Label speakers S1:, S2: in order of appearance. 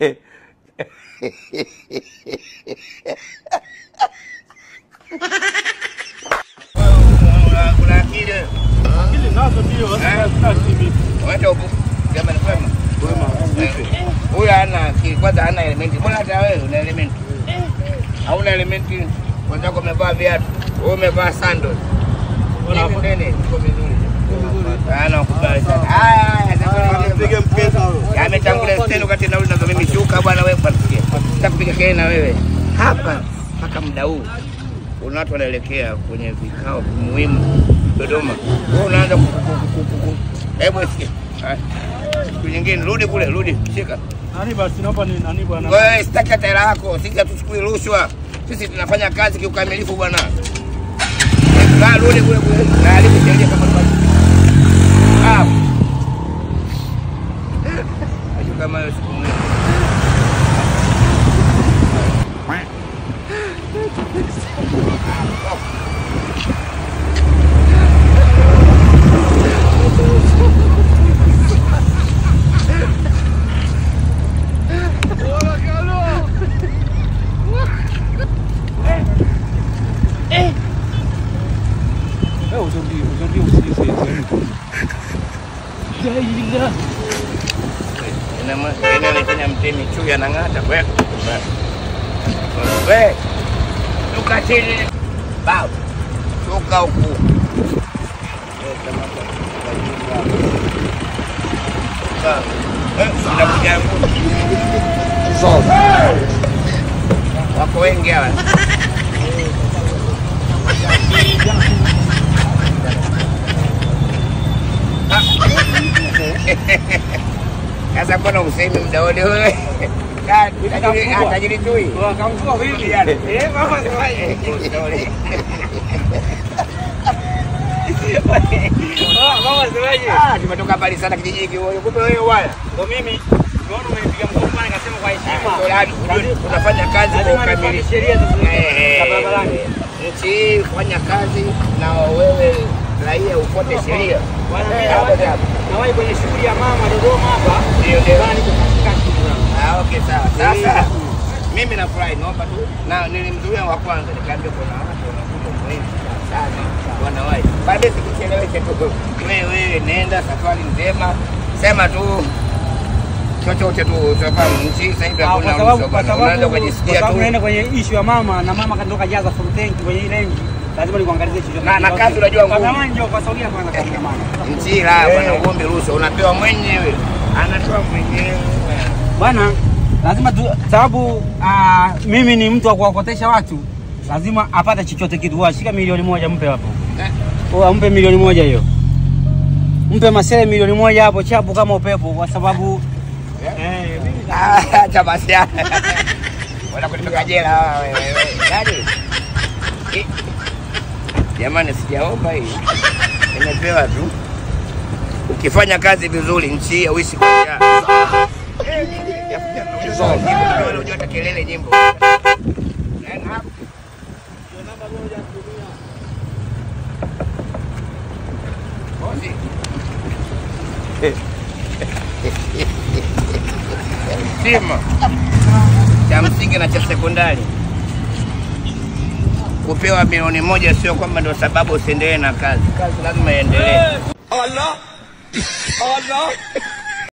S1: Kuna akili nazo ndio wacha huko kama ni kwema huyu ana akili kwanza hana elementi mbona hata wewe una elementi hauna elementi kwanza umevaa viatu wewe umevaa sandals una hapo nene iko vizuri ana kubali sana nipige mpesa ametangulia steno kati na ulizo mimi shuka bwana wewe pasikia nitakupiga kelele na wewe hapa mpaka muda huu una watu wanaelekea kwenye vikao muhimu Dodoma wewe unaanza hebu sikia siku nyingine rudi kule rudi shika nani basi naomba ni nani bwana wewe sitaki hela yako sisi hatuchukui rushwa sisi tunafanya kazi kiukamilifu bwana rudi kule na alikusaidia kama kama siku moja Ini anafanya mtemi chui anang'ata wewe. Wewe. Tuka chini. Bao. Tuka huku. Wako wengi hawa. Sasa mbona usemi muda wote wewe? Tajiri chui. Kamchukua vipi yani? Mama semaje? Mama semaje? Tumetoka mbali sana kijiji hiki wewe. Kumbe wewe wala. Ndio mimi. Unaona umenipiga mkono maana nikasema kwa heshima. Tunafanya kazi kwa ukamilifu. Sheria za barabarani. Nchi fanya kazi na wewe raia ufuate sheria. Na wewe kwenye shughuli ya mama Dodoma hapa ndio ndani kufika kitu. Okay sawa. Sasa mimi nafurahi naomba tu na nilimzuia wa kwanza nikaambia kuna watu wanakuja muhimu sana wanawahi. Baada sikuchelewesha tu. Wewe nenda safari njema. Sema tu chochote tu utafahamu nchi sasa hivi hakuna unaanza kujisikia tu. Unaenda kwenye issue ya mama na mama kandoka jaza full tank kwenye ile range. Lazima nikuangalizie chochote. Na kazi unajua ngumu. Kama ndio kwa saudia kwanza kazi ya mama. Nchi la bwana ngombe ruhusa unapewa mwenyewe. Anatoa mwenyewe. Bwana lazima sababu mimi ni mtu wa kuwakotesha watu. Lazima apate chochote kitu. Shika milioni 1 mpe hapo. Mpe milioni 1 hiyo. Mpe masele milioni 1 hapo chapu kama upepo kwa sababu acha basi. Wala kunipeka jela wewe. Yaani jamani sijaomba hii. Nimepewa tu. Ukifanya kazi vizuri nchi ya uishi kwa njaa. Unajua hata kelele nyimbo. Sima. Cha msingi na cha sekondari. Kupewa milioni 1 sio kwamba ndio sababu usiendelee na kazi. Kazi lazima iendelee. Allah. Allah.